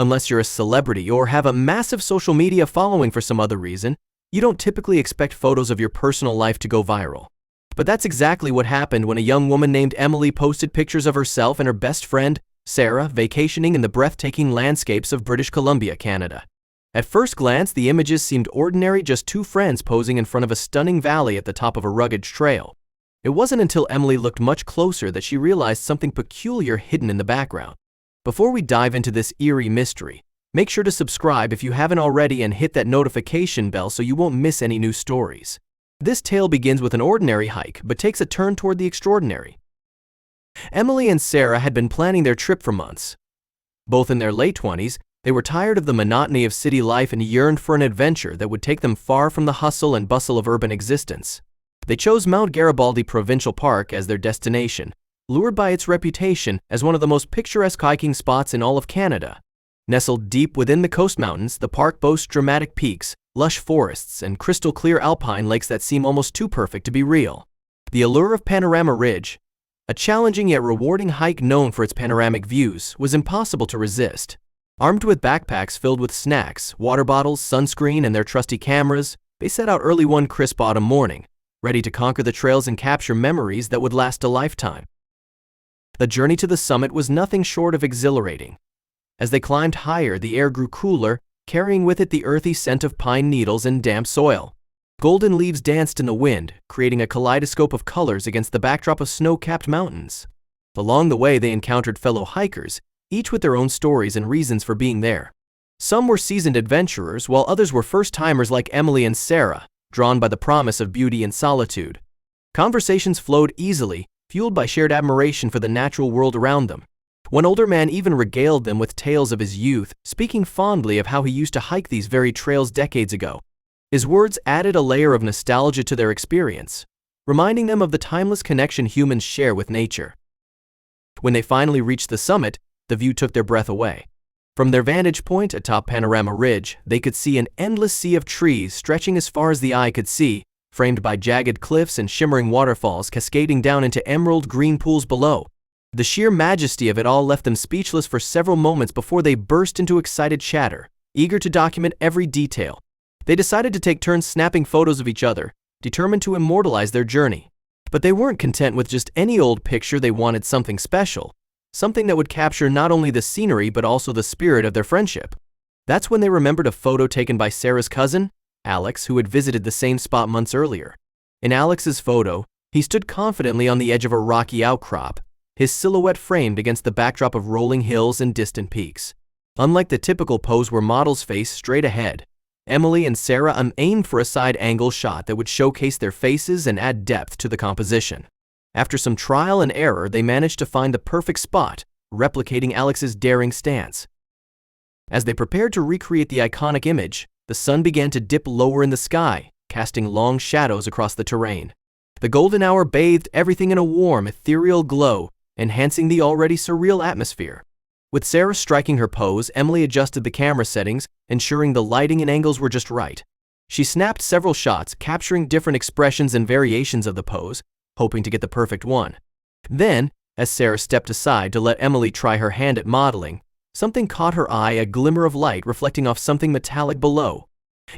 Unless you're a celebrity or have a massive social media following for some other reason, you don't typically expect photos of your personal life to go viral. But that's exactly what happened when a young woman named Emily posted pictures of herself and her best friend, Sarah, vacationing in the breathtaking landscapes of British Columbia, Canada. At first glance, the images seemed ordinary, just two friends posing in front of a stunning valley at the top of a rugged trail. It wasn't until Emily looked much closer that she realized something peculiar hidden in the background. Before we dive into this eerie mystery, make sure to subscribe if you haven't already and hit that notification bell so you won't miss any new stories. This tale begins with an ordinary hike but takes a turn toward the extraordinary. Emily and Sarah had been planning their trip for months. Both in their late 20s, they were tired of the monotony of city life and yearned for an adventure that would take them far from the hustle and bustle of urban existence. They chose Mount Garibaldi Provincial Park as their destination, lured by its reputation as one of the most picturesque hiking spots in all of Canada. Nestled deep within the coast mountains, the park boasts dramatic peaks, lush forests, and crystal-clear alpine lakes that seem almost too perfect to be real. The allure of Panorama Ridge, a challenging yet rewarding hike known for its panoramic views, was impossible to resist. Armed with backpacks filled with snacks, water bottles, sunscreen, and their trusty cameras, they set out early one crisp autumn morning, ready to conquer the trails and capture memories that would last a lifetime. The journey to the summit was nothing short of exhilarating. As they climbed higher, the air grew cooler, carrying with it the earthy scent of pine needles and damp soil. Golden leaves danced in the wind, creating a kaleidoscope of colors against the backdrop of snow-capped mountains. Along the way, they encountered fellow hikers, each with their own stories and reasons for being there. Some were seasoned adventurers, while others were first-timers like Emily and Sarah, drawn by the promise of beauty and solitude. Conversations flowed easily, fueled by shared admiration for the natural world around them. One older man even regaled them with tales of his youth, speaking fondly of how he used to hike these very trails decades ago. His words added a layer of nostalgia to their experience, reminding them of the timeless connection humans share with nature. When they finally reached the summit, the view took their breath away. From their vantage point atop Panorama Ridge, they could see an endless sea of trees stretching as far as the eye could see, framed by jagged cliffs and shimmering waterfalls cascading down into emerald green pools below. The sheer majesty of it all left them speechless for several moments before they burst into excited chatter, eager to document every detail. They decided to take turns snapping photos of each other, determined to immortalize their journey. But they weren't content with just any old picture. They wanted something special, something that would capture not only the scenery but also the spirit of their friendship. That's when they remembered a photo taken by Sarah's cousin, Alex, who had visited the same spot months earlier. In Alex's photo, he stood confidently on the edge of a rocky outcrop, his silhouette framed against the backdrop of rolling hills and distant peaks. Unlike the typical pose where models face straight ahead, Emily and Sarah aimed for a side-angle shot that would showcase their faces and add depth to the composition. After some trial and error, they managed to find the perfect spot, replicating Alex's daring stance. As they prepared to recreate the iconic image, the sun began to dip lower in the sky, casting long shadows across the terrain. The golden hour bathed everything in a warm, ethereal glow, enhancing the already surreal atmosphere. With Sarah striking her pose, Emily adjusted the camera settings, ensuring the lighting and angles were just right. She snapped several shots, capturing different expressions and variations of the pose, hoping to get the perfect one. Then, as Sarah stepped aside to let Emily try her hand at modeling, something caught her eye, a glimmer of light reflecting off something metallic below.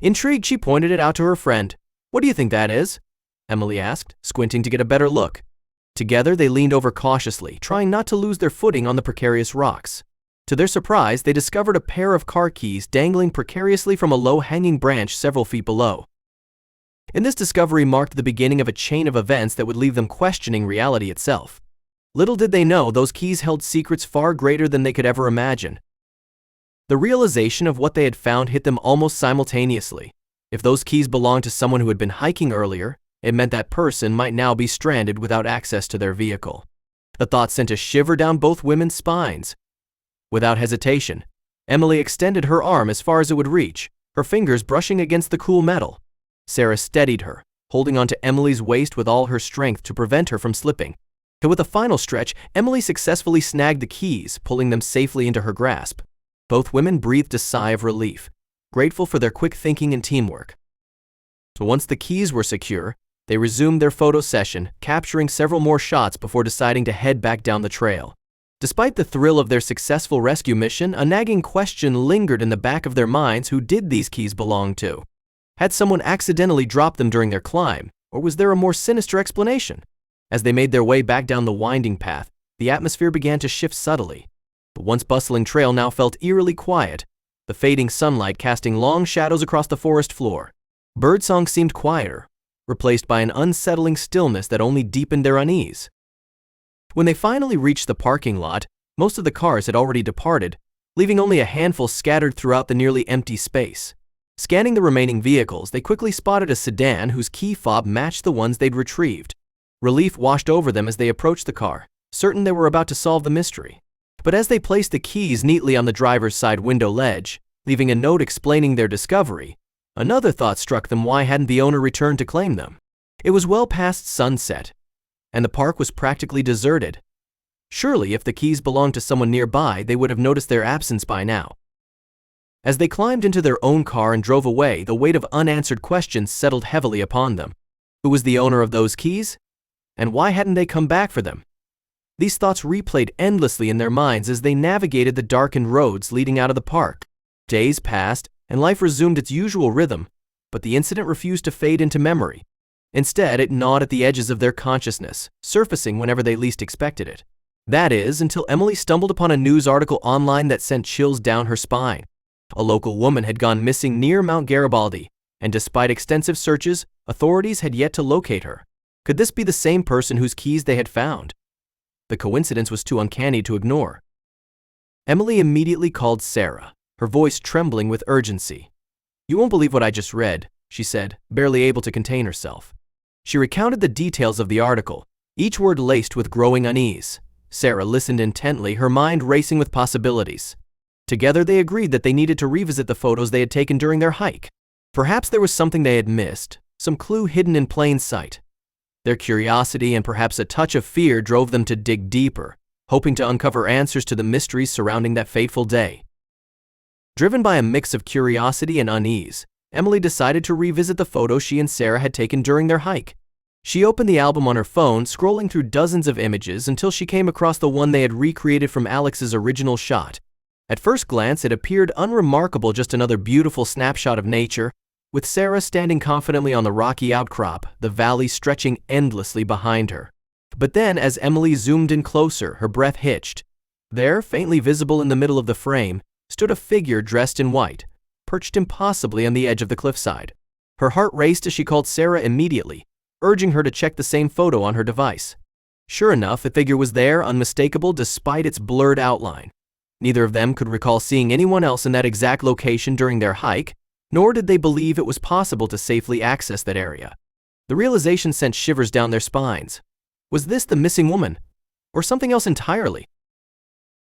Intrigued, she pointed it out to her friend. "What do you think that is?" Emily asked, squinting to get a better look. Together, they leaned over cautiously, trying not to lose their footing on the precarious rocks. To their surprise, they discovered a pair of car keys dangling precariously from a low-hanging branch several feet below. And this discovery marked the beginning of a chain of events that would leave them questioning reality itself. Little did they know, those keys held secrets far greater than they could ever imagine. The realization of what they had found hit them almost simultaneously. If those keys belonged to someone who had been hiking earlier, it meant that person might now be stranded without access to their vehicle. The thought sent a shiver down both women's spines. Without hesitation, Emily extended her arm as far as it would reach, her fingers brushing against the cool metal. Sarah steadied her, holding onto Emily's waist with all her strength to prevent her from slipping. And with a final stretch, Emily successfully snagged the keys, pulling them safely into her grasp. Both women breathed a sigh of relief, grateful for their quick thinking and teamwork. So once the keys were secure, they resumed their photo session, capturing several more shots before deciding to head back down the trail. Despite the thrill of their successful rescue mission, a nagging question lingered in the back of their minds: who did these keys belong to? Had someone accidentally dropped them during their climb, or was there a more sinister explanation? As they made their way back down the winding path, the atmosphere began to shift subtly. The once bustling trail now felt eerily quiet, the fading sunlight casting long shadows across the forest floor. Birdsong seemed quieter, replaced by an unsettling stillness that only deepened their unease. When they finally reached the parking lot, most of the cars had already departed, leaving only a handful scattered throughout the nearly empty space. Scanning the remaining vehicles, they quickly spotted a sedan whose key fob matched the ones they'd retrieved. Relief washed over them as they approached the car, certain they were about to solve the mystery. But as they placed the keys neatly on the driver's side window ledge, leaving a note explaining their discovery, another thought struck them: why hadn't the owner returned to claim them? It was well past sunset, and the park was practically deserted. Surely, if the keys belonged to someone nearby, they would have noticed their absence by now. As they climbed into their own car and drove away, the weight of unanswered questions settled heavily upon them. Who was the owner of those keys? And why hadn't they come back for them? These thoughts replayed endlessly in their minds as they navigated the darkened roads leading out of the park. Days passed, and life resumed its usual rhythm, but the incident refused to fade into memory. Instead, it gnawed at the edges of their consciousness, surfacing whenever they least expected it. That is, until Emily stumbled upon a news article online that sent chills down her spine. A local woman had gone missing near Mount Garibaldi, and despite extensive searches, authorities had yet to locate her. Could this be the same person whose keys they had found? The coincidence was too uncanny to ignore. Emily immediately called Sarah, her voice trembling with urgency. "You won't believe what I just read," she said, barely able to contain herself. She recounted the details of the article, each word laced with growing unease. Sarah listened intently, her mind racing with possibilities. Together they agreed that they needed to revisit the photos they had taken during their hike. Perhaps there was something they had missed, some clue hidden in plain sight. Their curiosity and perhaps a touch of fear drove them to dig deeper, hoping to uncover answers to the mysteries surrounding that fateful day. Driven by a mix of curiosity and unease, Emily decided to revisit the photos she and Sarah had taken during their hike. She opened the album on her phone, scrolling through dozens of images until she came across the one they had recreated from Alex's original shot. At first glance, it appeared unremarkable, just another beautiful snapshot of nature, with Sarah standing confidently on the rocky outcrop, the valley stretching endlessly behind her. But then, as Emily zoomed in closer, her breath hitched. There, faintly visible in the middle of the frame, stood a figure dressed in white, perched impossibly on the edge of the cliffside. Her heart raced as she called Sarah immediately, urging her to check the same photo on her device. Sure enough, the figure was there, unmistakable despite its blurred outline. Neither of them could recall seeing anyone else in that exact location during their hike, nor did they believe it was possible to safely access that area. The realization sent shivers down their spines. Was this the missing woman, or something else entirely?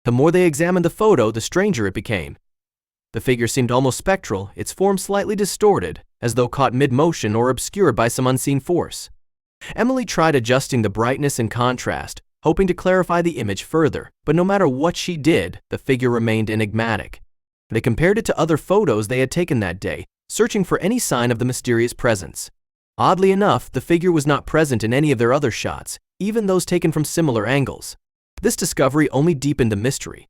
The more they examined the photo, the stranger it became. The figure seemed almost spectral, its form slightly distorted, as though caught mid-motion or obscured by some unseen force. Emily tried adjusting the brightness and contrast, hoping to clarify the image further, but no matter what she did, the figure remained enigmatic. They compared it to other photos they had taken that day, searching for any sign of the mysterious presence. Oddly enough, the figure was not present in any of their other shots, even those taken from similar angles. This discovery only deepened the mystery.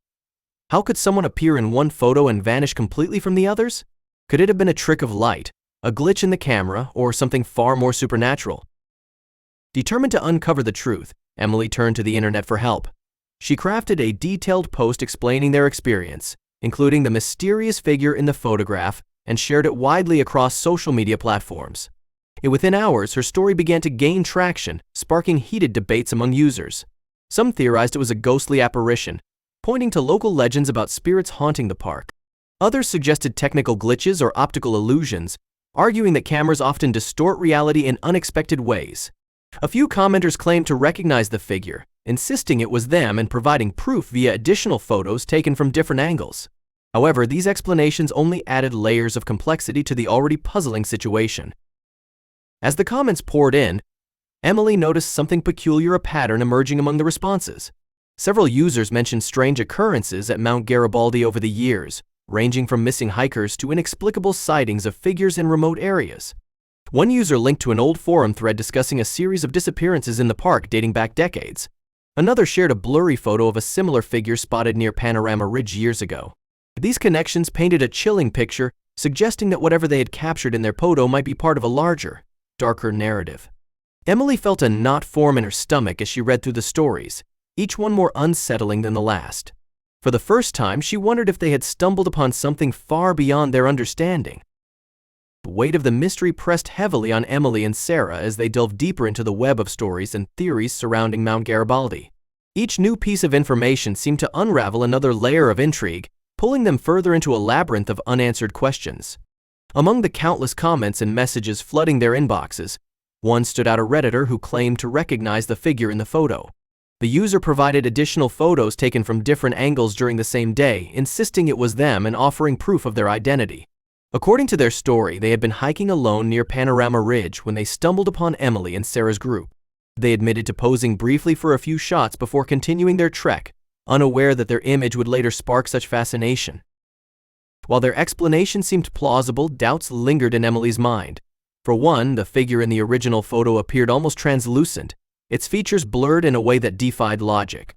How could someone appear in one photo and vanish completely from the others? Could it have been a trick of light, a glitch in the camera, or something far more supernatural? Determined to uncover the truth, Emily turned to the internet for help. She crafted a detailed post explaining their experience, including the mysterious figure in the photograph, and shared it widely across social media platforms. Within hours, her story began to gain traction, sparking heated debates among users. Some theorized it was a ghostly apparition, pointing to local legends about spirits haunting the park. Others suggested technical glitches or optical illusions, arguing that cameras often distort reality in unexpected ways. A few commenters claimed to recognize the figure, insisting it was them and providing proof via additional photos taken from different angles. However, these explanations only added layers of complexity to the already puzzling situation. As the comments poured in, Emily noticed something peculiar, a pattern emerging among the responses. Several users mentioned strange occurrences at Mount Garibaldi over the years, ranging from missing hikers to inexplicable sightings of figures in remote areas. One user linked to an old forum thread discussing a series of disappearances in the park dating back decades. Another shared a blurry photo of a similar figure spotted near Panorama Ridge years ago. These connections painted a chilling picture, suggesting that whatever they had captured in their photo might be part of a larger, darker narrative. Emily felt a knot form in her stomach as she read through the stories, each one more unsettling than the last. For the first time, she wondered if they had stumbled upon something far beyond their understanding. The weight of the mystery pressed heavily on Emily and Sarah as they delved deeper into the web of stories and theories surrounding Mount Garibaldi. Each new piece of information seemed to unravel another layer of intrigue, pulling them further into a labyrinth of unanswered questions. Among the countless comments and messages flooding their inboxes, one stood out: a Redditor who claimed to recognize the figure in the photo. The user provided additional photos taken from different angles during the same day, insisting it was them and offering proof of their identity. According to their story, they had been hiking alone near Panorama Ridge when they stumbled upon Emily and Sarah's group. They admitted to posing briefly for a few shots before continuing their trek, unaware that their image would later spark such fascination. While their explanation seemed plausible, doubts lingered in Emily's mind. For one, the figure in the original photo appeared almost translucent, its features blurred in a way that defied logic.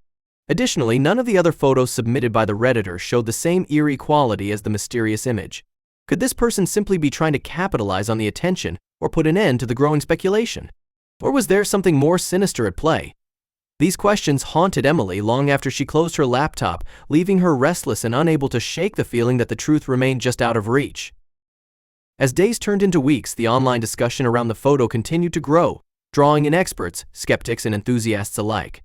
Additionally, none of the other photos submitted by the Redditor showed the same eerie quality as the mysterious image. Could this person simply be trying to capitalize on the attention or put an end to the growing speculation? Or was there something more sinister at play? These questions haunted Emily long after she closed her laptop, leaving her restless and unable to shake the feeling that the truth remained just out of reach. As days turned into weeks, the online discussion around the photo continued to grow, drawing in experts, skeptics, and enthusiasts alike.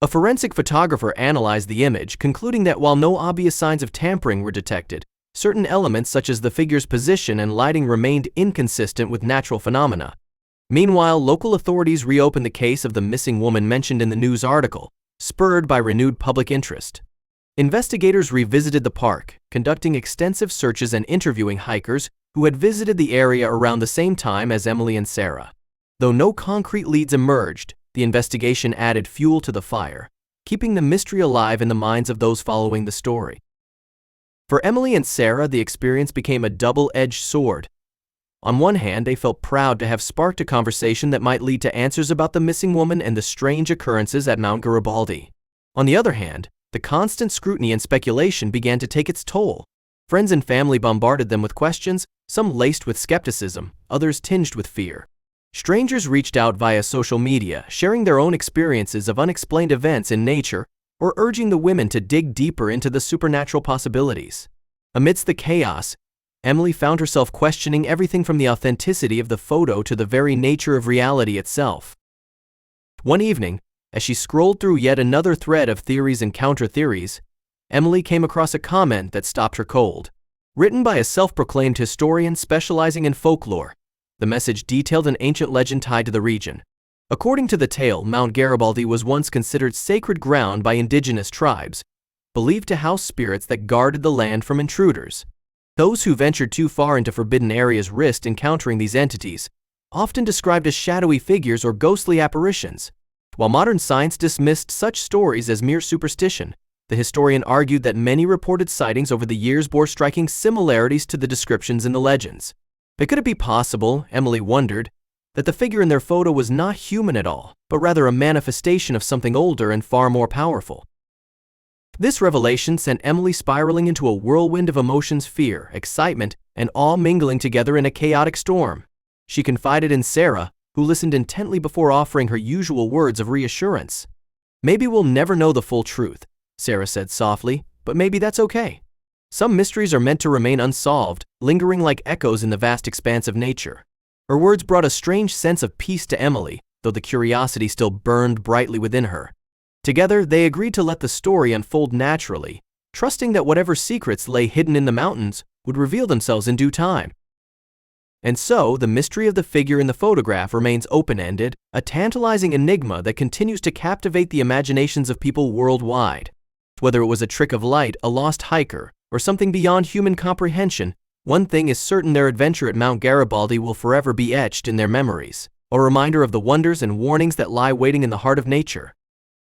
A forensic photographer analyzed the image, concluding that while no obvious signs of tampering were detected, certain elements such as the figure's position and lighting remained inconsistent with natural phenomena. Meanwhile, local authorities reopened the case of the missing woman mentioned in the news article, spurred by renewed public interest. Investigators revisited the park, conducting extensive searches and interviewing hikers who had visited the area around the same time as Emily and Sarah. Though no concrete leads emerged, the investigation added fuel to the fire, keeping the mystery alive in the minds of those following the story. For Emily and Sarah, the experience became a double-edged sword. On one hand, they felt proud to have sparked a conversation that might lead to answers about the missing woman and the strange occurrences at Mount Garibaldi. On the other hand, the constant scrutiny and speculation began to take its toll. Friends and family bombarded them with questions, some laced with skepticism, others tinged with fear. Strangers reached out via social media, sharing their own experiences of unexplained events in nature or urging the women to dig deeper into the supernatural possibilities. Amidst the chaos, Emily found herself questioning everything from the authenticity of the photo to the very nature of reality itself. One evening, as she scrolled through yet another thread of theories and counter-theories, Emily came across a comment that stopped her cold. Written by a self-proclaimed historian specializing in folklore, the message detailed an ancient legend tied to the region. According to the tale, Mount Garibaldi was once considered sacred ground by indigenous tribes, believed to house spirits that guarded the land from intruders. Those who ventured too far into forbidden areas risked encountering these entities, often described as shadowy figures or ghostly apparitions. While modern science dismissed such stories as mere superstition, the historian argued that many reported sightings over the years bore striking similarities to the descriptions in the legends. But could it be possible, Emily wondered, that the figure in their photo was not human at all, but rather a manifestation of something older and far more powerful? This revelation sent Emily spiraling into a whirlwind of emotions: fear, excitement, and awe mingling together in a chaotic storm. She confided in Sarah, who listened intently before offering her usual words of reassurance. "Maybe we'll never know the full truth," Sarah said softly, "but maybe that's okay. Some mysteries are meant to remain unsolved, lingering like echoes in the vast expanse of nature." Her words brought a strange sense of peace to Emily, though the curiosity still burned brightly within her. Together, they agreed to let the story unfold naturally, trusting that whatever secrets lay hidden in the mountains would reveal themselves in due time. And so, the mystery of the figure in the photograph remains open-ended, a tantalizing enigma that continues to captivate the imaginations of people worldwide. Whether it was a trick of light, a lost hiker, or something beyond human comprehension, one thing is certain: their adventure at Mount Garibaldi will forever be etched in their memories, a reminder of the wonders and warnings that lie waiting in the heart of nature.